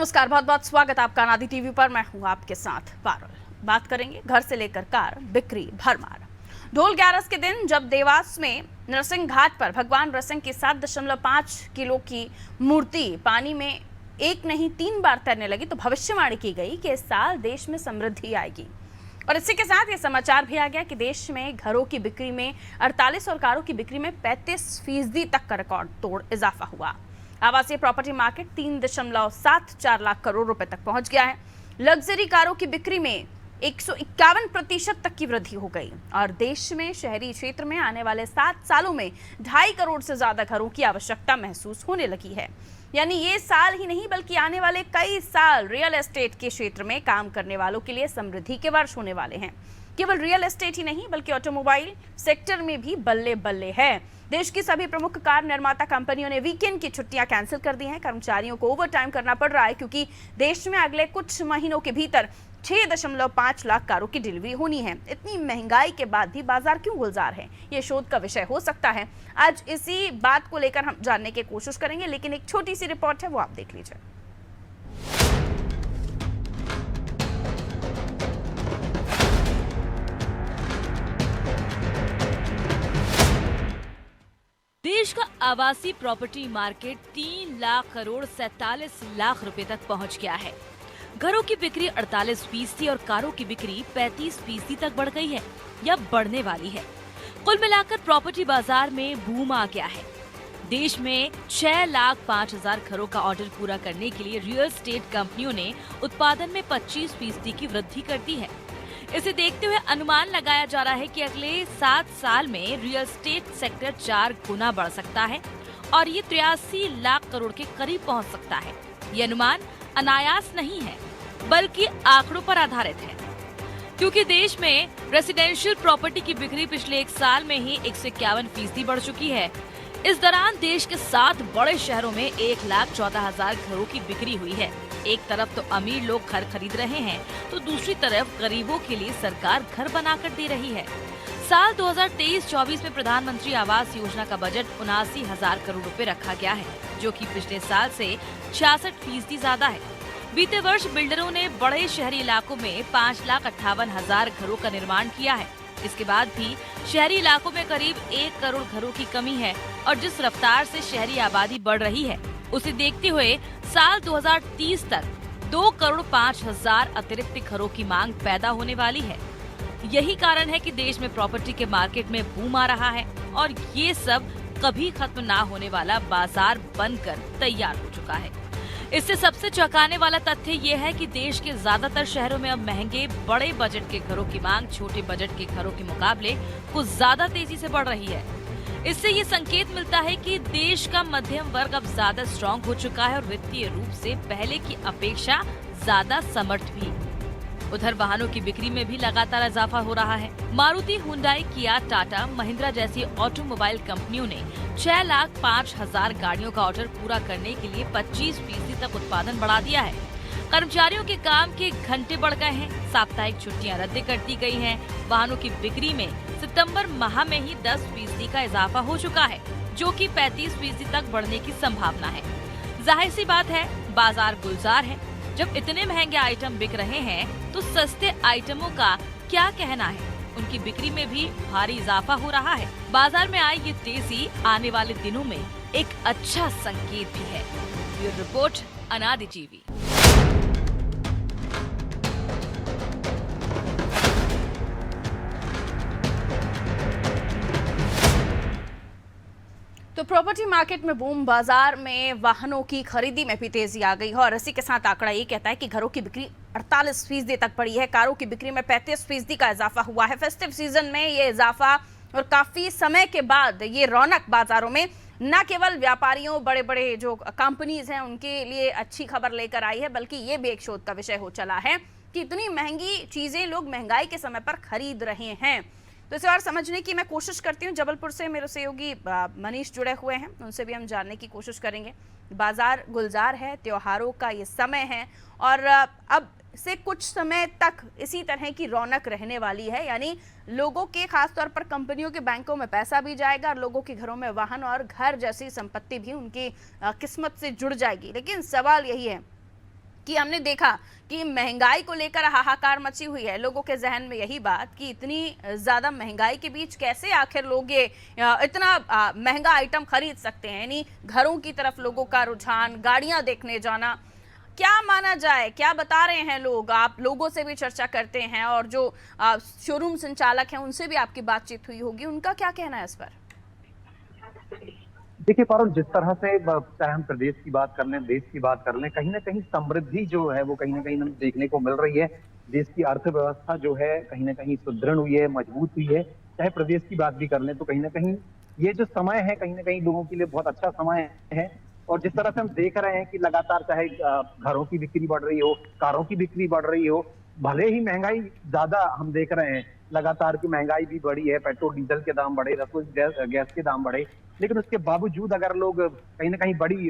नमस्कार, बहुत बहुत स्वागत आपका अनादि टीवी पर। मैं हूं आपके साथ पारुल। बात करेंगे घर से लेकर कार बिक्री भरमार। ढोल 11 के दिन जब देवास में नरसिंह घाट पर भगवान नरसिंह की 7.5 किलो की मूर्ति पानी में एक नहीं 3 बार तैरने लगी तो भविष्यवाणी की गई कि इस साल देश में समृद्धि आएगी। और इसी के साथ ये समाचार भी आ गया कि देश में घरों की बिक्री में 48 और कारों की बिक्री में 35% तक का रिकॉर्ड तोड़ इजाफा हुआ। आवासीय प्रॉपर्टी मार्केट 3.74 लाख करोड़ रुपए तक पहुंच गया है। लग्जरी कारों की बिक्री में 151% तक की वृद्धि हो गई और देश में शहरी क्षेत्र में आने वाले 7 सालों में 2.5 करोड़ से ज्यादा घरों की आवश्यकता महसूस होने लगी है। यानी ये साल ही नहीं बल्कि आने वाले कई साल रियल एस्टेट के क्षेत्र में काम करने वालों के लिए समृद्धि के वर्ष होने वाले हैं। केवल रियल एस्टेट ही नहीं बल्कि ऑटोमोबाइल सेक्टर में भी बल्ले बल्ले है। देश की सभी प्रमुख कार निर्माता कंपनियों ने वीकेंड की छुट्टियां कैंसिल कर दी हैं। कर्मचारियों को ओवर टाइम करना पड़ रहा है क्योंकि देश में अगले कुछ महीनों के भीतर 6.5 लाख कारों की डिलीवरी होनी है। इतनी महंगाई के बाद भी बाजार क्यों गुलजार है, ये शोध का विषय हो सकता है। आज इसी बात को लेकर हम जानने की कोशिश करेंगे, लेकिन एक छोटी सी रिपोर्ट है, वो आप देख लीजिए। देश का आवासीय प्रॉपर्टी मार्केट 3 लाख करोड़ 47 लाख रुपए तक पहुंच गया है। घरों की बिक्री 48% और कारों की बिक्री 35% तक बढ़ गई है या बढ़ने वाली है। कुल मिलाकर प्रॉपर्टी बाजार में बूम आ गया है। देश में 6,05,000 घरों का ऑर्डर पूरा करने के लिए रियल एस्टेट कंपनियों ने उत्पादन में 25% की वृद्धि कर दी है। इसे देखते हुए अनुमान लगाया जा रहा है कि अगले 7 साल में रियल एस्टेट सेक्टर 4 गुना बढ़ सकता है और ये 83 लाख करोड़ के करीब पहुंच सकता है। ये अनुमान अनायास नहीं है बल्कि आंकड़ों पर आधारित है, क्योंकि देश में रेसिडेंशियल प्रॉपर्टी की बिक्री पिछले 1 साल में ही 151% बढ़ चुकी है। इस दौरान देश के 7 बड़े शहरों में 1,14,000 घरों की बिक्री हुई है। एक तरफ तो अमीर लोग घर खरीद रहे हैं तो दूसरी तरफ गरीबों के लिए सरकार घर बनाकर दे रही है। साल 2023-24 में प्रधानमंत्री आवास योजना का बजट 79,000 करोड़ रुपए रखा गया है, जो कि पिछले साल से 66% ज्यादा है। बीते वर्ष बिल्डरों ने बड़े शहरी इलाकों में 5,58,000 घरों का निर्माण किया है। इसके बाद भी शहरी इलाकों में करीब 1 करोड़ घरों की कमी है और जिस रफ्तार से शहरी आबादी बढ़ रही है उसे देखते हुए साल 2030 तक 2 करोड़ 5,000 अतिरिक्त घरों की मांग पैदा होने वाली है। यही कारण है कि देश में प्रॉपर्टी के मार्केट में बूम आ रहा है और ये सब कभी खत्म ना होने वाला बाजार बनकर तैयार हो चुका है। इससे सबसे चौंकाने वाला तथ्य ये है कि देश के ज्यादातर शहरों में अब महंगे बड़े बजट के घरों की मांग छोटे बजट के घरों के मुकाबले कुछ ज्यादा तेजी से बढ़ रही है। इससे ये संकेत मिलता है कि देश का मध्यम वर्ग अब ज्यादा स्ट्रॉन्ग हो चुका है और वित्तीय रूप से पहले की अपेक्षा ज्यादा समर्थ भी। उधर वाहनों की बिक्री में भी लगातार इजाफा हो रहा है। मारुति, हुंडई, किया, टाटा, महिंद्रा जैसी ऑटोमोबाइल कंपनियों ने 6,05,000 गाड़ियों का ऑर्डर पूरा करने के लिए 25% तक उत्पादन बढ़ा दिया है। कर्मचारियों के काम के घंटे बढ़ गए हैं, साप्ताहिक छुट्टियां रद्द कर दी गई हैं। वाहनों की बिक्री में सितंबर माह में ही 10% का इजाफा हो चुका है, जो कि 35% तक बढ़ने की संभावना है। जाहिर सी बात है, बाजार गुलजार है। जब इतने महंगे आइटम बिक रहे हैं तो सस्ते आइटमों का क्या कहना है। उनकी बिक्री में भी भारी इजाफा हो रहा है। बाजार में आई ये तेजी आने वाले दिनों में एक अच्छा संकेत भी है। ब्यूरो रिपोर्ट, अनादि टीवी। तो प्रॉपर्टी मार्केट में बूम, बाजार में वाहनों की खरीदी में भी तेजी आ गई है और इसी के साथ आंकड़ा ये कहता है कि घरों की बिक्री 48% तक बढ़ी है। कारों की बिक्री में 35% का इजाफा हुआ है। फेस्टिव सीजन में ये इजाफा और काफी समय के बाद ये रौनक बाजारों में न केवल व्यापारियों, बड़े बड़े जो कंपनीज हैं उनके लिए अच्छी खबर लेकर आई है, बल्कि ये भी एक शोध का विषय हो चला है कि इतनी महंगी चीजें लोग महंगाई के समय पर खरीद रहे हैं। तो इसे और समझने की मैं कोशिश करती हूँ। जबलपुर से मेरे सहयोगी मनीष जुड़े हुए हैं, उनसे भी हम जानने की कोशिश करेंगे। बाजार गुलजार है, त्योहारों का ये समय है और अब से कुछ समय तक इसी तरह की रौनक रहने वाली है। यानी लोगों के, खासतौर पर कंपनियों के बैंकों में पैसा भी जाएगा और लोगों के घरों में वाहन और घर जैसी संपत्ति भी उनकी किस्मत से जुड़ जाएगी। लेकिन सवाल यही है कि हमने देखा कि महंगाई को लेकर हाहाकार मची हुई है, लोगों के जहन में यही बात कि इतनी ज्यादा महंगाई के बीच कैसे आखिर लोग ये इतना महंगा आइटम खरीद सकते हैं। यानी घरों की तरफ लोगों का रुझान, गाड़ियां देखने जाना, क्या माना जाए, क्या बता रहे हैं लोग? आप लोगों से भी चर्चा करते हैं और जो शोरूम संचालक हैं उनसे भी आपकी बातचीत हुई होगी, उनका क्या कहना है इस पर? देखिए पारुल, जिस तरह से चाहे हम प्रदेश की बात कर लें, देश की बात कर लें, कहीं ना कहीं समृद्धि जो है वो कहीं ना कहीं हमें देखने को मिल रही है। देश की अर्थव्यवस्था जो है कहीं ना कहीं सुदृढ़ हुई है, मजबूत हुई है। चाहे प्रदेश की बात भी कर लें तो कहीं ना कहीं ये जो समय है कहीं ना कहीं लोगों के लिए बहुत अच्छा समय है। और जिस तरह से हम देख रहे हैं कि लगातार चाहे घरों की बिक्री बढ़ रही हो, कारों की बिक्री बढ़ रही हो, भले ही महंगाई ज्यादा हम देख रहे हैं, लगातार की महंगाई भी बढ़ी है, पेट्रोल डीजल के दाम बढ़े, रसोई गैस के दाम बढ़े, लेकिन उसके बावजूद अगर लोग कहीं ना कहीं बड़ी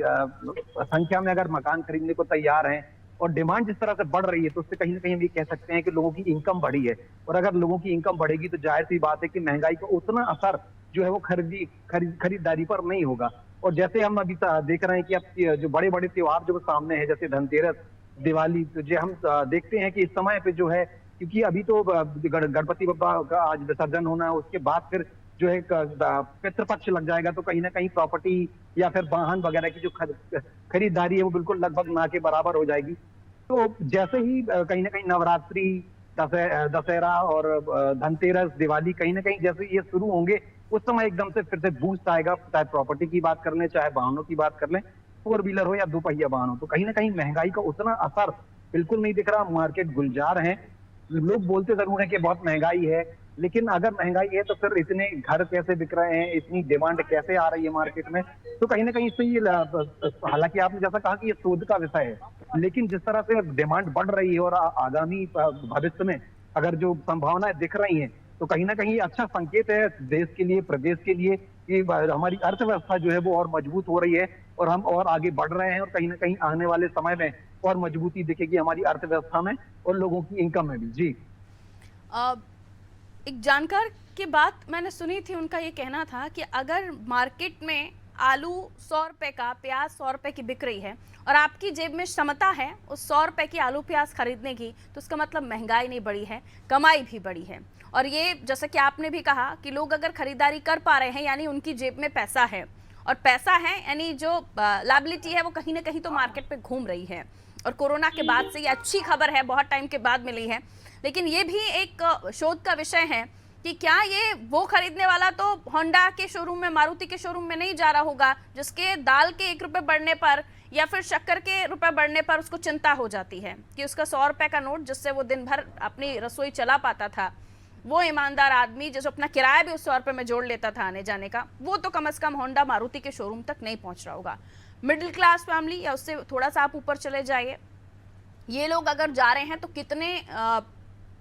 संख्या में अगर मकान खरीदने को तैयार हैं और डिमांड जिस तरह से बढ़ रही है, तो उससे कहीं ना कहीं हम ये कह सकते हैं कि लोगों की इनकम बढ़ी है। और अगर लोगों की इनकम बढ़ेगी तो जाहिर सी बात है कि महंगाई का उतना असर जो है वो खरीदारी पर नहीं होगा। और जैसे हम अभी देख रहे हैं कि अब जो बड़े बड़े त्योहार जो सामने है, जैसे धनतेरस, दिवाली, तो जो हम देखते हैं कि इस समय पे जो है, क्योंकि अभी तो गणपति बप्पा का आज विसर्जन होना है, उसके बाद फिर जो है पितृपक्ष लग जाएगा, तो कहीं ना कहीं प्रॉपर्टी या फिर वाहन वगैरह की जो खरीदारी है वो बिल्कुल लगभग ना के बराबर हो जाएगी। तो जैसे ही कहीं ना कहीं नवरात्रि, दशहरा और धनतेरस, दिवाली कहीं ना कहीं जैसे ये शुरू होंगे, उस समय एकदम से फिर से बूस्ट आएगा। चाहे प्रॉपर्टी की बात कर लें, चाहे वाहनों की बात कर लें, फोर व्हीलर हो या दोपहिया वाहन हो, तो कहीं ना कहीं महंगाई का उतना असर बिल्कुल नहीं दिख रहा। मार्केट गुलजार है, लोग बोलते जरूर हैं कि बहुत महंगाई है, लेकिन अगर महंगाई है तो फिर इतने घर कैसे बिक रहे हैं, इतनी डिमांड कैसे आ रही है मार्केट में? तो कहीं ना कहीं इससे ये हालांकि आपने जैसा कहा कि ये शोध का विषय है, लेकिन जिस तरह से डिमांड बढ़ रही है और आगामी भविष्य में अगर जो संभावनाएं दिख रही हैं, तो कहीं ना कहीं अच्छा संकेत है देश के लिए, प्रदेश के लिए, कि हमारी अर्थव्यवस्था जो है वो और मजबूत हो रही है और हम और आगे बढ़ रहे हैं। और कहीं ना कहीं आने वाले समय में और मजबूती दिखेगी हमारी अर्थव्यवस्था में और लोगों की इनकम में भी। जी, एक जानकार की बात मैंने सुनी थी, उनका ये कहना था कि अगर मार्केट में आलू 100 रुपए का, प्याज 100 रुपए की बिक रही है और आपकी जेब में क्षमता है उस 100 रुपए की आलू प्याज खरीदने की, तो उसका मतलब महंगाई नहीं बढ़ी है, कमाई भी बढ़ी है। और ये जैसा कि आपने भी कहा कि लोग अगर खरीदारी कर पा रहे हैं यानी उनकी जेब में पैसा है, और पैसा है यानी जो लायबिलिटी है वो कहीं ना कहीं तो मार्केट पे घूम रही है। और कोरोना के बाद से ये अच्छी खबर है, बहुत टाइम के बाद मिली है, लेकिन ये भी एक शोध का विषय है कि क्या ये वो खरीदने वाला तो होंडा के शोरूम में, मारुति के शोरूम में नहीं जा रहा होगा जिसके दाल के 1 रुपए बढ़ने पर या फिर शक्कर के रुपए बढ़ने पर उसको चिंता हो जाती है कि उसका 100 रुपए का नोट जिससे वो दिन भर अपनी रसोई चला पाता था, वो ईमानदार आदमी जो अपना किराया भी उस 100 रुपए में जोड़ लेता था आने जाने का, वो तो कम से कम होंडा मारुति के शोरूम तक नहीं पहुंच रहा होगा। मिडिल क्लास फैमिली या उससे थोड़ा सा आप ऊपर चले जाइए, ये लोग अगर जा रहे हैं तो कितने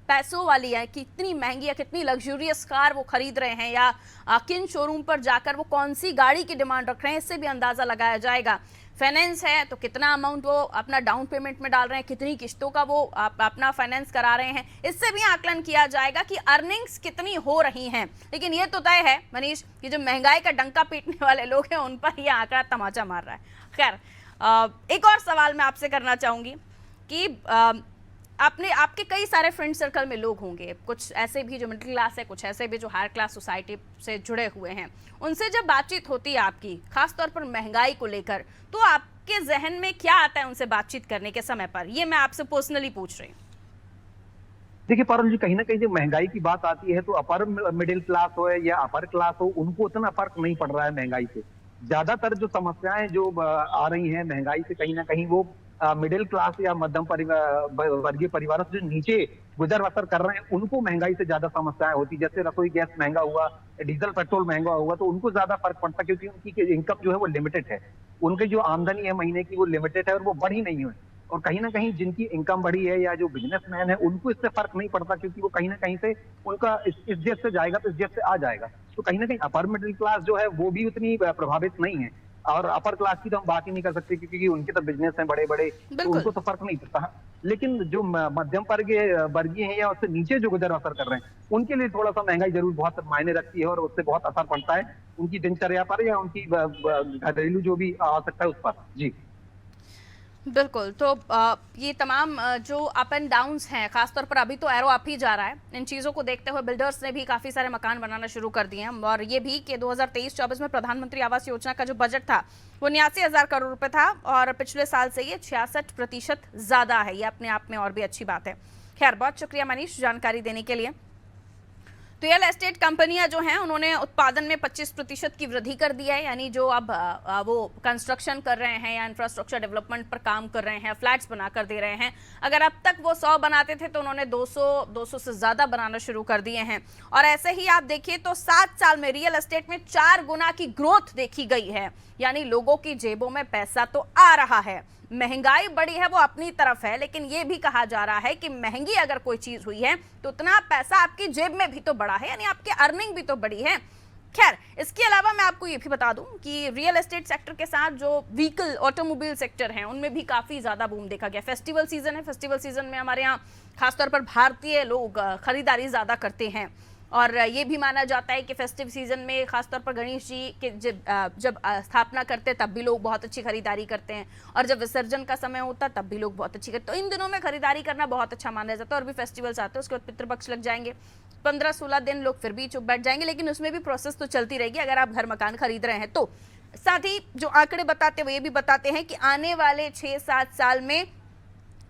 पैसों वाली है, कितनी महंगी या कितनी लग्जूरियस कार वो खरीद रहे हैं, या किन शोरूम पर जाकर वो कौन सी गाड़ी की डिमांड रख रहे हैं, इससे भी अंदाजा लगाया जाएगा। फाइनेंस है तो कितना अमाउंट वो अपना डाउन पेमेंट में डाल रहे हैं, कितनी किस्तों का वो अपना फाइनेंस करा रहे हैं, इससे भी आकलन किया जाएगा कि अर्निंग्स कितनी हो रही हैं। लेकिन ये तो तय है मनीष कि जो महंगाई का डंका पीटने वाले लोग हैं उन पर यह आंकड़ा तमाचा मार रहा है। खैर, एक और सवाल मैं आपसे करना चाहूंगी कि आपके कई सारे फ्रेंड सर्कल में लोग होंगे, कुछ ऐसे भी जो मिडिल क्लास है, कुछ ऐसे भी जो हायर क्लास सोसाइटी से जुड़े हुए हैं, उनसे जब बातचीत होती है आपकी खासतौर पर महंगाई को लेकर, तो आपके जहन में क्या आता है उनसे बातचीत करने के समय पर? ये मैं आपसे पर्सनली पूछ रही हूँ। देखिए पारुल जी, कहीं ना कहीं जब महंगाई की बात आती है तो अपर मिडिल क्लास हो या अपर क्लास हो, उनको उतना फर्क नहीं पड़ रहा है महंगाई से। ज्यादातर जो समस्याएं जो आ रही हैं महंगाई से, कहीं ना कहीं वो मिडिल क्लास या मध्यम वर्गीय परिवारों से जो नीचे गुजर बसर कर रहे हैं, उनको महंगाई से ज्यादा समस्याएं होती। जैसे रसोई गैस महंगा हुआ, डीजल पेट्रोल महंगा हुआ, तो उनको ज्यादा फर्क पड़ता, क्योंकि उनकी इनकम जो है वो लिमिटेड है, उनकी जो आमदनी है महीने की वो लिमिटेड है और वो बढ़ी नहीं है। और कहीं ना कहीं जिनकी इनकम बढ़ी है या जो बिजनेसमैन है, उनको इससे फर्क नहीं पड़ता, क्योंकि वो कहीं ना कहीं से उनका इस जेब से जाएगा तो इस जेब से आ जाएगा। तो कहीं ना कहीं अपर मिडिल क्लास जो है वो भी उतनी प्रभावित नहीं है, और अपर क्लास की तो हम बात ही नहीं कर सकते क्योंकि उनके तो बिजनेस हैं बड़े बड़े, तो उनको तो फर्क नहीं पड़ता। लेकिन जो मध्यम वर्गीय हैं या उससे नीचे जो गुजर बसर कर रहे हैं, उनके लिए थोड़ा सा महंगाई जरूर बहुत मायने रखती है और उससे बहुत असर पड़ता है उनकी दिनचर्या पर या उनकी घरेलू जो भी आवश्यकता है उस पर। जी, बिल्कुल। तो ये तमाम जो अप एंड डाउन्स हैं, खासतौर पर अभी तो एरो अप ही जा रहा है, इन चीज़ों को देखते हुए बिल्डर्स ने भी काफ़ी सारे मकान बनाना शुरू कर दिए हैं। और ये भी कि 2023-24 में प्रधानमंत्री आवास योजना का जो बजट था वो 89,000 करोड़ रुपए था और पिछले साल से ये 66% ज़्यादा है। ये अपने आप में और भी अच्छी बात है। खैर, बहुत शुक्रिया मनीष जानकारी देने के लिए। तो रियल एस्टेट कंपनियां जो हैं उन्होंने उत्पादन में 25% की वृद्धि कर दी है। यानी जो अब वो कंस्ट्रक्शन कर रहे हैं या इंफ्रास्ट्रक्चर डेवलपमेंट पर काम कर रहे हैं, फ्लैट्स बनाकर दे रहे हैं, अगर अब तक वो 100 बनाते थे तो उन्होंने 200 से ज़्यादा बनाना शुरू कर दिए हैं। और ऐसे ही आप देखिए तो 7 साल में रियल एस्टेट में 4 गुना की ग्रोथ देखी गई है। यानी लोगों की जेबों में पैसा तो आ रहा है, महंगाई बढ़ी है वो अपनी तरफ है, लेकिन ये भी कहा जा रहा है कि महंगी अगर कोई चीज हुई है तो उतना पैसा आपकी जेब में भी तो बढ़ा है, यानी आपकी अर्निंग भी तो बढ़ी है। खैर, इसके अलावा मैं आपको ये भी बता दूं कि रियल एस्टेट सेक्टर के साथ जो व्हीकल ऑटोमोबाइल सेक्टर हैं उनमें भी काफी ज्यादा बूम देखा गया। फेस्टिवल सीजन है, फेस्टिवल सीजन में हमारे यहाँ खासतौर पर भारतीय लोग खरीदारी ज्यादा करते हैं और ये भी माना जाता है कि फेस्टिव सीजन में खासतौर पर गणेश जी के जब स्थापना करते हैं तब भी लोग बहुत अच्छी खरीदारी करते हैं और जब विसर्जन का समय होता है तब भी लोग बहुत अच्छी करते हैं। तो इन दिनों में खरीदारी करना बहुत अच्छा माना जाता है और भी फेस्टिवल्स आते हैं, उसके बाद पितृपक्ष लग जाएंगे, 15-16 दिन लोग फिर भी चुप बैठ जाएंगे, लेकिन उसमें भी प्रोसेस तो चलती रहेगी अगर आप घर मकान खरीद रहे हैं तो। साथ ही जो आंकड़े बताते हैं वो ये भी बताते हैं कि आने वाले 6-7 साल में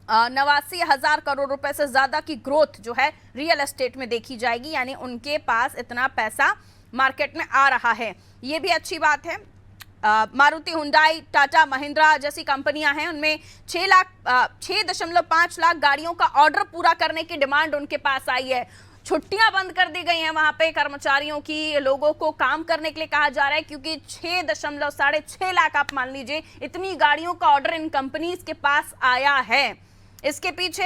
89,000 करोड़ रुपए से ज्यादा की ग्रोथ जो है रियल एस्टेट में देखी जाएगी। यानी उनके पास इतना पैसा मार्केट में आ रहा है, ये भी अच्छी बात है। मारुति, हुंडई, टाटा, महिंद्रा जैसी कंपनियां हैं, उनमें 6.5 लाख गाड़ियों का ऑर्डर पूरा करने की डिमांड उनके पास आई है। छुट्टियां बंद कर दी गई हैं वहां पे कर्मचारियों की, लोगों को काम करने के लिए कहा जा रहा है क्योंकि 6.6 लाख आप मान लीजिए इतनी गाड़ियों का ऑर्डर इन कंपनीज के पास आया है। इसके पीछे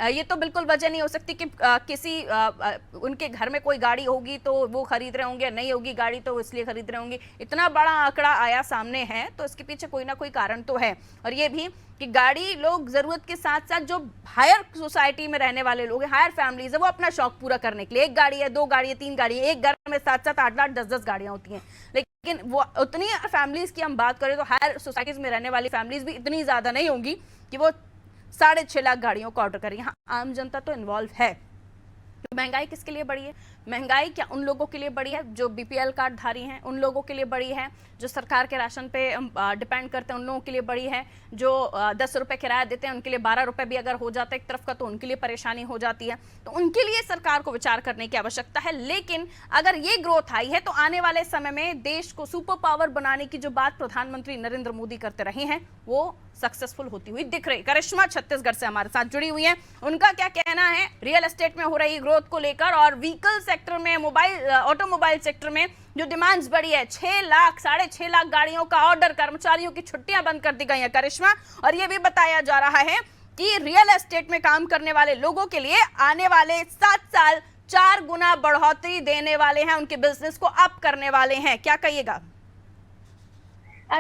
ये तो बिल्कुल वजह नहीं हो सकती कि किसी उनके घर में कोई गाड़ी होगी तो वो खरीद रहे होंगे, नहीं होगी गाड़ी तो इसलिए खरीद रहे होंगे। इतना बड़ा आंकड़ा आया सामने है तो इसके पीछे कोई ना कोई कारण तो है। और ये भी कि गाड़ी लोग जरूरत के साथ साथ जो हायर सोसाइटी में रहने वाले लोग हैं, हायर फैमिलीज है, वो अपना शौक पूरा करने के लिए, 1 गाड़ी है, 2 गाड़ी है, 3 गाड़ी है, एक घर में 7-7, 8-8, 10-10 गाड़ियां होती हैं, लेकिन वो उतनी फैमिलीज की हम बात करें तो हायर सोसाइटीज में रहने वाली फैमिलीज भी इतनी ज्यादा नहीं होंगी कि वो 6.5 लाख गाड़ियों का ऑर्डर करें। यहाँ आम जनता तो इन्वॉल्व है। तो महंगाई किसके लिए बढ़ी है? महंगाई क्या उन लोगों के लिए बढ़ी है जो बीपीएल कार्ड धारी हैं, उन लोगों के लिए बढ़ी है जो सरकार के राशन पे डिपेंड करते हैं, उन लोगों के लिए बढ़ी है जो 10 रुपये किराया देते हैं, उनके लिए 12 रुपये भी अगर हो जाता है एक तरफ का तो उनके लिए परेशानी हो जाती है। तो उनके लिए सरकार को विचार करने की आवश्यकता है। लेकिन अगर ये ग्रोथ आई है तो आने वाले समय में देश को सुपर पावर बनाने की जो बात प्रधानमंत्री नरेंद्र मोदी करते रहे हैं वो सक्सेसफुल होती हुई दिख रही। करिश्मा छत्तीसगढ़ से हमारे साथ जुड़ी हुई है, उनका क्या कहना है रियल एस्टेट में हो रही ग्रोथ को लेकर और व्हीकल सेक्टर में, ऑटोमोबाइल सेक्टर में जो डिमांड्स बढ़ी है। 6 लाख 6.5 लाख गाड़ियों का ऑर्डर, कर्मचारियों की छुट्टियां बंद कर दी गई हैं करिश्मा, और यह भी बताया जा रहा है कि रियल एस्टेट में काम करने वाले लोगों के लिए आने वाले 7 साल 4 गुना बढ़ोतरी देने वाले हैं, उनके बिजनेस को अप करने वाले हैं। क्या कहिएगा?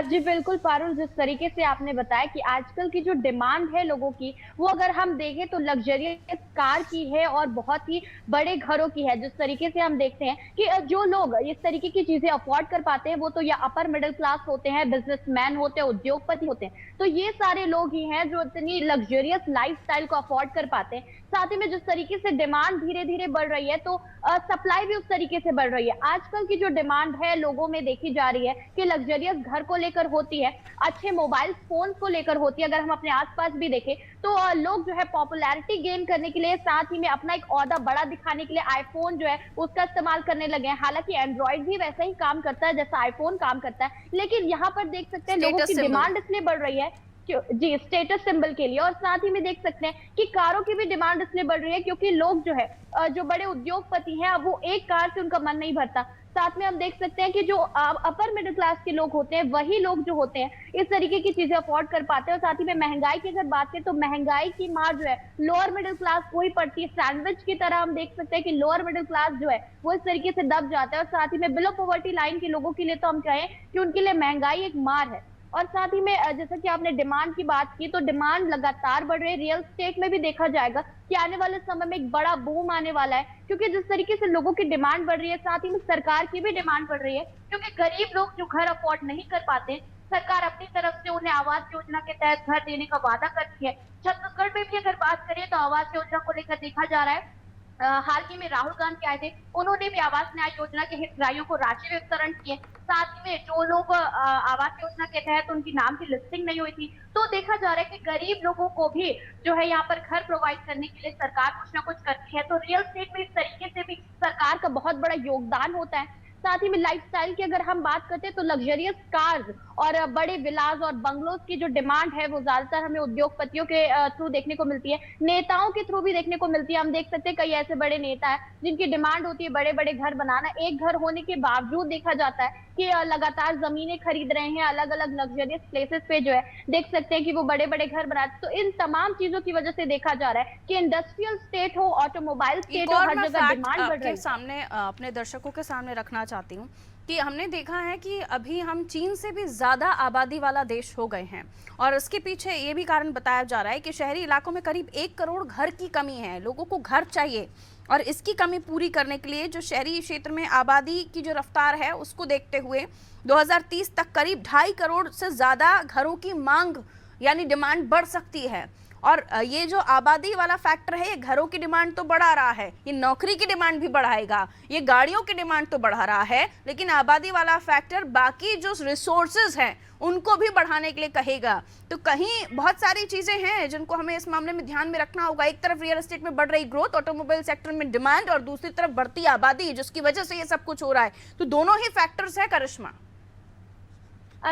जी बिल्कुल पारुल, जिस तरीके से आपने बताया कि आजकल की जो डिमांड है लोगों की वो अगर हम देखें तो लग्जरियस कार की है और बहुत ही बड़े घरों की है। जिस तरीके से हम देखते हैं कि जो लोग इस तरीके की चीजें अफोर्ड कर पाते हैं वो तो या अपर मिडिल क्लास होते हैं, बिजनेसमैन होते हैं, उद्योगपति होते हैं, तो ये सारे लोग ही हैं जो इतनी लग्जरियस लाइफस्टाइल को अफोर्ड कर पाते हैं। साथ ही में जिस तरीके से डिमांड धीरे धीरे बढ़ रही है तो सप्लाई भी उस तरीके से बढ़ रही है। आजकल की जो डिमांड है लोगों में देखी जा रही है कि लग्जरियस घर को लेकर होती है, अच्छे मोबाइल फोन को लेकर होती है। अगर हम अपने आसपास भी देखें तो लोग जो है पॉपुलैरिटी गेन करने के लिए, साथ ही में अपना एक ओहदा बड़ा दिखाने के लिए आईफोन जो है उसका इस्तेमाल करने लगे हैं। हालांकि एंड्रॉइड भी वैसे ही काम करता है जैसा आईफोन काम करता है, लेकिन यहाँ पर देख सकते हैं लोगों की डिमांड इसलिए बढ़ रही है जी स्टेटस सिंबल के लिए। और साथ ही में देख सकते हैं कि कारों की भी डिमांड इसलिए बढ़ रही है क्योंकि लोग जो है जो बड़े उद्योगपति हैं अब वो एक कार से उनका मन नहीं भरता। साथ में हम देख सकते हैं कि जो अपर मिडिल क्लास के लोग होते हैं वही लोग जो होते हैं इस तरीके की चीजें अफोर्ड कर पाते हैं। और साथ ही में महंगाई की अगर बात करें तो महंगाई की मार जो है लोअर मिडिल क्लास को ही पड़ती है। सैंडविच की तरह हम देख सकते हैं कि लोअर मिडिल क्लास जो है वो इस तरीके से दब जाता है। और साथ ही में बिलो पॉवर्टी लाइन के लोगों के लिए तो हम कहें कि उनके लिए महंगाई एक मार है। और साथ ही में जैसा कि आपने डिमांड की बात की तो डिमांड लगातार बढ़ रही है। रियल एस्टेट में भी देखा जाएगा कि आने वाले समय में एक बड़ा बूम आने वाला है क्योंकि जिस तरीके से लोगों की डिमांड बढ़ रही है, साथ ही में सरकार की भी डिमांड बढ़ रही है क्योंकि गरीब लोग जो घर अफोर्ड नहीं कर पाते सरकार अपनी तरफ से उन्हें आवास योजना के तहत घर देने का वादा करती है। छत्तीसगढ़ में भी अगर बात करें तो आवास योजना को लेकर देखा जा रहा है, हाल ही में राहुल गांधी आए थे, उन्होंने भी आवास न्याय योजना के हितग्राहियों को राशि वितरण किए। साथ ही में जो लोग आवास योजना के तहत उनकी नाम की लिस्टिंग नहीं हुई थी, तो देखा जा रहा है कि गरीब लोगों को भी जो है यहाँ पर घर प्रोवाइड करने के लिए सरकार कुछ ना कुछ करती है। तो रियल एस्टेट में इस तरीके से भी सरकार का बहुत बड़ा योगदान होता है। साथ ही में लाइफस्टाइल की अगर हम बात करते हैं तो लग्जरियस कार्स और बड़े विलास और बंगलोज की जो डिमांड है वो ज्यादातर हमें उद्योगपतियों के थ्रू देखने को मिलती है, नेताओं के थ्रू भी देखने को मिलती है। हम देख सकते हैं कई ऐसे बड़े नेता है जिनकी डिमांड होती है बड़े बड़े घर बनाना। एक घर होने के बावजूद देखा जाता है कि लगातार जमीनें खरीद रहे हैं, अलग अलग लग्जरियस प्लेसेस पे जो है देख सकते हैं कि वो बड़े बड़े घर बनाते। तो इन तमाम चीजों की वजह से देखा जा रहा है कि इंडस्ट्रियल स्टेट हो, ऑटोमोबाइल स्टेट हो, हर जगह डिमांड बढ़ रही है। सामने अपने दर्शकों के सामने रखना चाहती हूँ कि हमने देखा है कि अभी हम चीन से भी ज्यादा आबादी वाला देश हो गए हैं, और इसके पीछे ये भी कारण बताया जा रहा है कि शहरी इलाकों में करीब 1 करोड़ घर की कमी है। लोगों को घर चाहिए, और इसकी कमी पूरी करने के लिए जो शहरी क्षेत्र में आबादी की जो रफ्तार है उसको देखते हुए 2030 तक करीब 2.5 करोड़ से ज्यादा घरों की मांग यानी डिमांड बढ़ सकती है। और ये जो आबादी वाला फैक्टर है, ये घरों की डिमांड तो बढ़ा रहा है, ये नौकरी की डिमांड भी बढ़ाएगा, ये गाड़ियों की डिमांड तो बढ़ा रहा है, लेकिन आबादी वाला फैक्टर बाकी जो रिसोर्सेज हैं उनको भी बढ़ाने के लिए कहेगा। तो कहीं बहुत सारी चीजें हैं जिनको हमें इस मामले में ध्यान में रखना होगा। एक तरफ रियल एस्टेट में बढ़ रही ग्रोथ, ऑटोमोबाइल सेक्टर में डिमांड, और दूसरी तरफ बढ़ती आबादी जिसकी वजह से ये सब कुछ हो रहा है। तो दोनों ही फैक्टर्स है करिश्मा।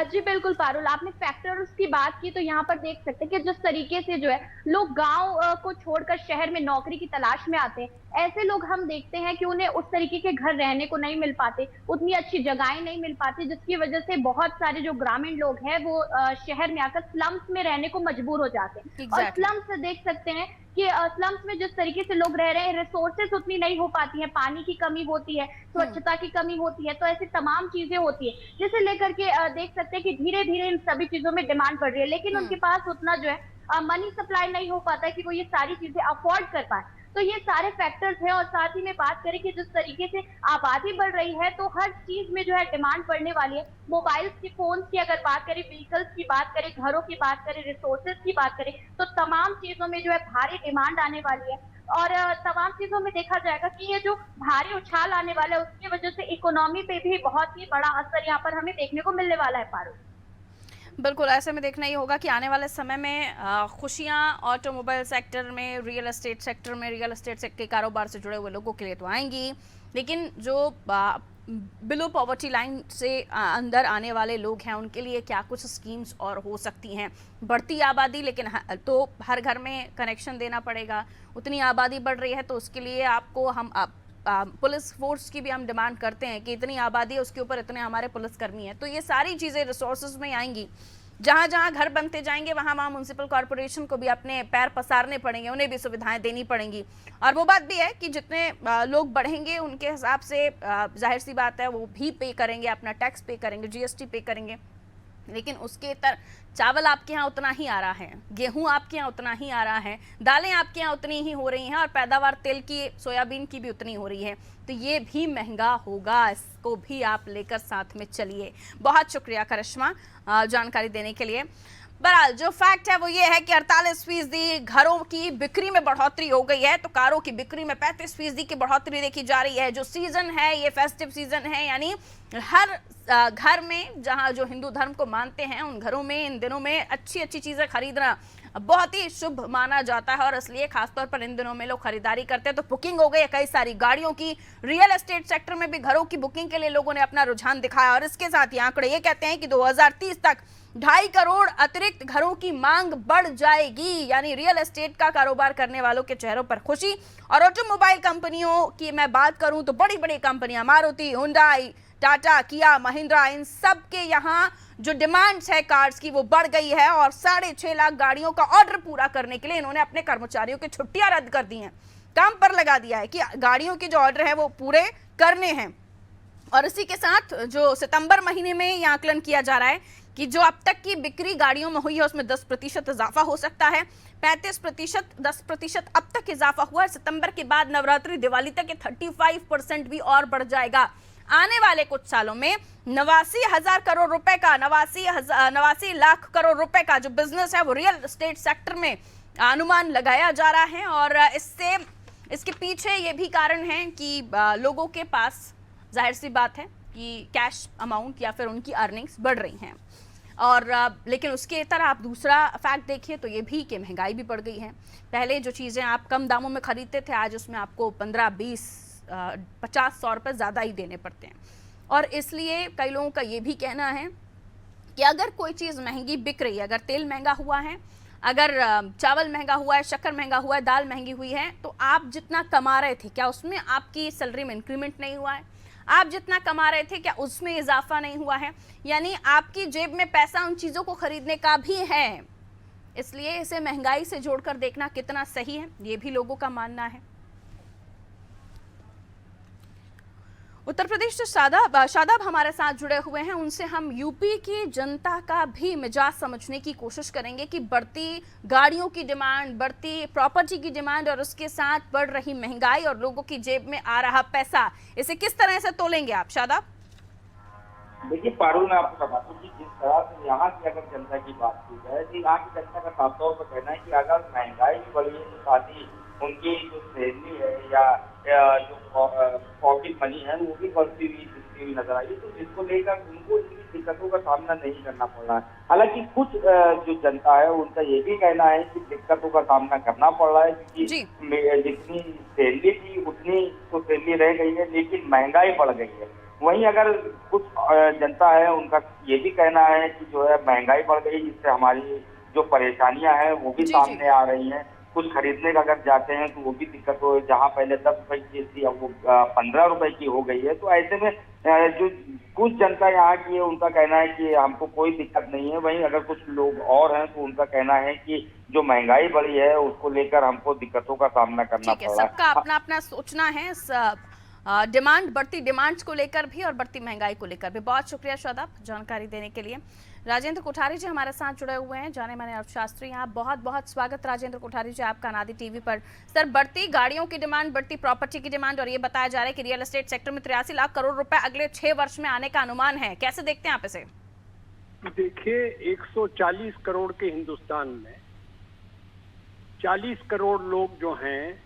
जी बिल्कुल पारुल, आपने फैक्टर्स की बात की तो यहाँ पर देख सकते हैं कि जिस तरीके से जो है लोग गांव को छोड़कर शहर में नौकरी की तलाश में आते हैं, ऐसे लोग हम देखते हैं कि उन्हें उस तरीके के घर रहने को नहीं मिल पाते, उतनी अच्छी जगहें नहीं मिल पाती, जिसकी वजह से बहुत सारे जो ग्रामीण लोग हैं वो शहर में आकर स्लम्स में रहने को मजबूर हो जाते हैं। और स्लम्स देख सकते हैं कि स्लम्स में जिस तरीके से लोग रह रहे हैं, रिसोर्सेस उतनी नहीं हो पाती है, पानी की कमी होती है, स्वच्छता की कमी होती है, तो ऐसी तमाम चीजें होती है जिसे लेकर के देख सकते हैं कि धीरे धीरे इन सभी चीजों में डिमांड बढ़ रही है, लेकिन उनके पास उतना जो है मनी सप्लाई नहीं हो पाता है कि वो ये सारी चीजें अफोर्ड कर पाए। तो ये सारे फैक्टर्स हैं। और साथ ही में बात करें कि जिस तरीके से आबादी बढ़ रही है तो हर चीज में जो है डिमांड बढ़ने वाली है। मोबाइल्स की, फोन की अगर बात करें, व्हीकल्स की बात करें, घरों की बात करें, रिसोर्सेज की बात करें, तो तमाम चीजों में जो है भारी डिमांड आने वाली है। और तमाम चीजों में देखा जाएगा कि ये जो भारी उछाल आने वाला है उसकी वजह से इकोनॉमी पे भी बहुत ही बड़ा असर यहाँ पर हमें देखने को मिलने वाला है पारुल। बिल्कुल, ऐसे में देखना ही होगा कि आने वाले समय में खुशियां ऑटोमोबाइल सेक्टर में, रियल एस्टेट सेक्टर में, रियल एस्टेट के कारोबार से जुड़े हुए लोगों के लिए तो आएंगी, लेकिन जो बिलो पॉवर्टी लाइन से अंदर आने वाले लोग हैं उनके लिए क्या कुछ स्कीम्स और हो सकती हैं। बढ़ती आबादी, लेकिन तो हर घर में कनेक्शन देना पड़ेगा। उतनी आबादी बढ़ रही है तो उसके लिए आपको हम पुलिस फोर्स की भी हम डिमांड करते हैं कि इतनी आबादी है उसके ऊपर इतने हमारे पुलिसकर्मी हैं। तो ये सारी चीज़ें रिसोर्सेज में आएंगी। जहाँ जहाँ घर बनते जाएंगे वहाँ वहाँ म्यूनसिपल कॉर्पोरेशन को भी अपने पैर पसारने पड़ेंगे, उन्हें भी सुविधाएं देनी पड़ेंगी। और वो बात भी है कि जितने लोग बढ़ेंगे उनके हिसाब से जाहिर सी बात है वो भी पे करेंगे, अपना टैक्स पे करेंगे, जीएसटी पे करेंगे। लेकिन उसके चावल आपके यहाँ उतना ही आ रहा है, गेहूं आपके यहाँ उतना ही आ रहा है, दालें आपके यहाँ उतनी ही हो रही हैं, और पैदावार तेल की, सोयाबीन की भी उतनी हो रही है। तो ये भी महंगा होगा, इसको भी आप लेकर साथ में चलिए। बहुत शुक्रिया करिश्मा जानकारी देने के लिए। बहरहाल जो फैक्ट है वो ये है कि 48% घरों की बिक्री में बढ़ोतरी हो गई है, तो कारों की बिक्री में 35% की बढ़ोतरी देखी जा रही है। जो सीजन है ये फेस्टिव सीजन है, यानी हर घर में जहां जो हिंदू धर्म को मानते हैं उन घरों में इन दिनों में अच्छी अच्छी चीजें खरीदना बहुत ही शुभ माना जाता है, और इसलिए खासतौर पर इन दिनों में लोग खरीदारी करते हैं। तो बुकिंग हो गई है कई सारी गाड़ियों की। रियल एस्टेट सेक्टर में भी घरों की बुकिंग के लिए लोगों ने अपना रुझान दिखाया, और इसके साथ ही आंकड़े ये कहते हैं कि 2030 तक 2.5 करोड़ अतिरिक्त घरों की मांग बढ़ जाएगी। यानी रियल एस्टेट का कारोबार करने वालों के चेहरों पर खुशी। और ऑटोमोबाइल कंपनियों की मैं बात करूं तो बड़ी बड़ी कंपनियां मारुति, हुंडई, टाटा, किया, महिंद्रा, इन सब के यहाँ जो डिमांड्स है कार्स की वो बढ़ गई है, और 6.5 लाख गाड़ियों का ऑर्डर पूरा करने के लिए इन्होंने अपने कर्मचारियों की छुट्टियां रद्द कर दी हैं, काम पर लगा दिया है कि गाड़ियों के जो ऑर्डर है वो पूरे करने हैं। और इसी के साथ जो सितंबर महीने में यह आकलन किया जा रहा है कि जो अब तक की बिक्री गाड़ियों में हुई है उसमें 10% इजाफा हो सकता है। 35%, 10% अब तक इजाफा हुआ है। सितंबर के बाद नवरात्रि, दिवाली तक ये 35% भी और बढ़ जाएगा। आने वाले कुछ सालों में 89,000 करोड़ रुपए का 89 लाख करोड़ रुपए का जो बिजनेस है वो रियल एस्टेट सेक्टर में अनुमान लगाया जा रहा है। और इसके पीछे ये भी कारण है कि लोगों के पास जाहिर सी बात है कि कैश अमाउंट या फिर उनकी अर्निंग्स बढ़ रही हैं। और लेकिन उसके तरह आप दूसरा फैक्ट देखिए तो ये भी कि महंगाई भी बढ़ गई है। पहले जो चीज़ें आप कम दामों में खरीदते थे, आज उसमें आपको 15, 20, 50, 100 रुपये ज़्यादा ही देने पड़ते हैं। और इसलिए कई लोगों का ये भी कहना है कि अगर कोई चीज़ महंगी बिक रही है, अगर तेल महंगा हुआ है, अगर चावल महंगा हुआ है, शक्कर महंगा हुआ है, दाल महंगी हुई है, तो आप जितना कमा रहे थे क्या उसमें आपकी सैलरी में इंक्रीमेंट नहीं हुआ है? आप जितना कमा रहे थे क्या उसमें इजाफा नहीं हुआ है? यानी आपकी जेब में पैसा उन चीज़ों को खरीदने का भी है। इसलिए इसे महंगाई से जोड़कर देखना कितना सही है, ये भी लोगों का मानना है। उत्तर प्रदेश से शादाब हमारे साथ जुड़े हुए हैं, उनसे हम यूपी की जनता का भी मिजाज समझने की कोशिश करेंगे कि बढ़ती गाड़ियों की डिमांड, बढ़ती प्रॉपर्टी की डिमांड और उसके साथ बढ़ रही महंगाई और लोगों की जेब में आ रहा पैसा, इसे किस तरह से तोलेंगे आप शादाब? देखिए पारुल, मैं आपको बताता हूँ कि जिस तरह से यहाँ की अगर जनता की बात की जाए तो यहाँ की जनता का साफ तौर पर कहना है कि अगर महंगाई भी बढ़ी है तो साथ ही उनकी जो सैलरी है या जो पॉकेट मनी है वो भी बढ़ती हुई दिखती हुई नजर आई है। तो जिसको लेकर उनको इतनी दिक्कतों का सामना नहीं करना पड़ रहा है। हालांकि कुछ जो जनता है उनका ये भी कहना है कि दिक्कतों का सामना करना पड़ रहा है क्योंकि जितनी सैलरी थी उतनी तो सैलरी रह गई है लेकिन महंगाई बढ़ गई है। वहीं अगर कुछ जनता है उनका ये भी कहना है कि जो है महंगाई बढ़ गई जिससे हमारी जो परेशानियां हैं वो भी सामने आ रही हैं। कुछ खरीदने का अगर जाते हैं तो वो भी दिक्कत हो, जहाँ पहले 10 रुपए की थी अब वो 15 रुपए की हो गई है। तो ऐसे में जो कुछ जनता यहाँ की है उनका कहना है कि हमको कोई दिक्कत नहीं है। वहीं अगर कुछ लोग और हैं तो उनका कहना है कि जो महंगाई बढ़ी है उसको लेकर हमको दिक्कतों का सामना करना पड़ रहा है। सबका अपना अपना सोचना है डिमांड, बढ़ती डिमांड्स को लेकर भी और बढ़ती महंगाई को लेकर भी। बहुत शुक्रिया शादाब जानकारी देने के लिए। राजेंद्र कोठारी जी हमारे साथ जुड़े हुए हैं, जाने माने अर्थशास्त्री। यहाँ बहुत बहुत स्वागत राजेंद्र कोठारी जी आपका अनादि टीवी पर। सर, बढ़ती गाड़ियों की डिमांड, बढ़ती प्रॉपर्टी की डिमांड और ये बताया जा रहा है कि रियल एस्टेट सेक्टर में 83 लाख करोड़ रुपए अगले 6 वर्ष में आने का अनुमान है, कैसे देखते हैं आप इसे? देखिए, 140 करोड़ के हिंदुस्तान में 40 करोड़ लोग जो हैं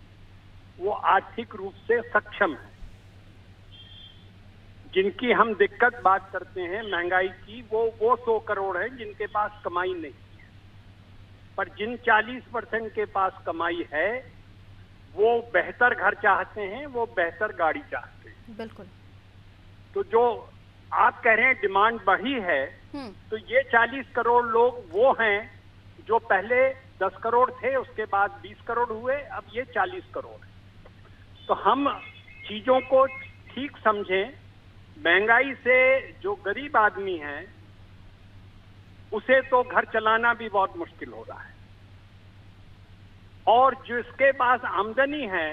वो आर्थिक रूप से सक्षम हैं। जिनकी हम दिक्कत बात करते हैं महंगाई की, वो 100 करोड़ है जिनके पास कमाई नहीं है। पर जिन 40% के पास कमाई है वो बेहतर घर चाहते हैं, वो बेहतर गाड़ी चाहते हैं। बिल्कुल। तो जो आप कह रहे हैं डिमांड बढ़ी है, तो ये 40 करोड़ लोग वो हैं जो पहले 10 करोड़ थे, उसके बाद 20 करोड़ हुए, अब ये 40 करोड़ है। तो हम चीजों को ठीक समझें। महंगाई से जो गरीब आदमी है उसे तो घर चलाना भी बहुत मुश्किल हो रहा है, और जिसके पास आमदनी है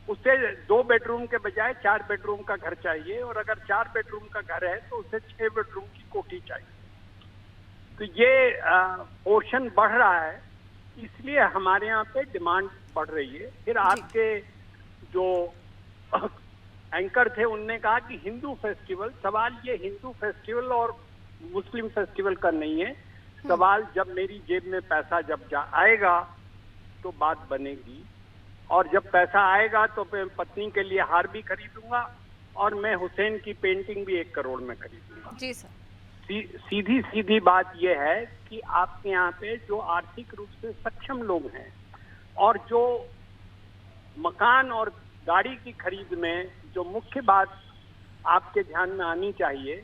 उसे 2 बेडरूम के बजाय 4 बेडरूम का घर चाहिए, और अगर 4 बेडरूम का घर है तो उसे 6 बेडरूम की कोठी चाहिए। तो ये पोर्शन बढ़ रहा है, इसलिए हमारे यहाँ पे डिमांड बढ़ रही है। फिर आपके जो एंकर थे उनने कहा कि हिंदू फेस्टिवल, सवाल ये हिंदू फेस्टिवल और मुस्लिम फेस्टिवल का नहीं है। सवाल जब मेरी जेब में पैसा जब आएगा तो बात बनेगी, और जब पैसा आएगा तो मैं पत्नी के लिए हार भी खरीदूंगा और मैं हुसैन की पेंटिंग भी 1 करोड़ में खरीदूंगा। जी सर। सीधी सीधी बात यह है कि आपके यहाँ पे जो आर्थिक रूप से सक्षम लोग हैं और जो मकान और गाड़ी की खरीद में जो मुख्य बात आपके ध्यान में आनी चाहिए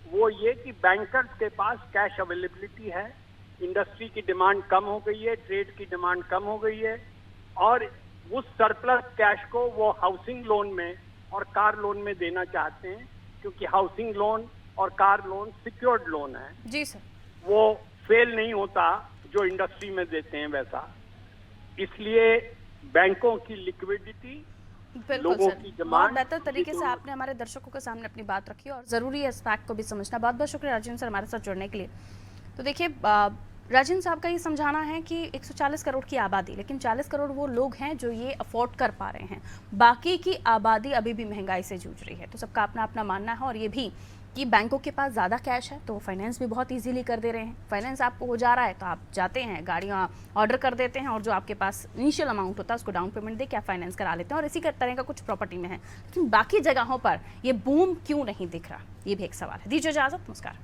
वो ये कि बैंकर्स के पास कैश अवेलेबिलिटी है, इंडस्ट्री की डिमांड कम हो गई है, ट्रेड की डिमांड कम हो गई है, और उस सरप्लस कैश को वो हाउसिंग लोन में और कार लोन में देना चाहते हैं, क्योंकि हाउसिंग लोन और कार लोन सिक्योर्ड लोन है। जी सर। वो फेल नहीं होता जो इंडस्ट्री में देते हैं वैसा। इसलिए बैंकों की लिक्विडिटी, बिल्कुल सर, बहुत बेहतर तरीके से आपने हमारे दर्शकों के सामने अपनी बात रखी और ज़रूरी है इस फैक्ट को भी समझना। बहुत बहुत शुक्रिया राजेंद्र सर हमारे साथ जुड़ने के लिए। तो देखिए राजन साहब का ये समझाना है कि 140 करोड़ की आबादी, लेकिन 40 करोड़ वो लोग हैं जो ये अफोर्ड कर पा रहे हैं, बाकी की आबादी अभी भी महंगाई से जूझ रही है। तो सबका अपना अपना मानना है, और ये भी कि बैंकों के पास ज़्यादा कैश है तो वो फाइनेंस भी बहुत इजीली कर दे रहे हैं। फाइनेंस आपको हो जा रहा है तो आप जाते हैं, गाड़ियाँ ऑर्डर कर देते हैं, और जो आपके पास इनिशियल अमाउंट होता है उसको डाउन पेमेंट दे के आप फाइनेंस करा लेते हैं, और इसी तरह का कुछ प्रॉपर्टी में है। लेकिन बाकी जगहों पर ये बूम क्यों नहीं दिख रहा, ये भी एक सवाल है। दीजिए इजाज़त, नमस्कार।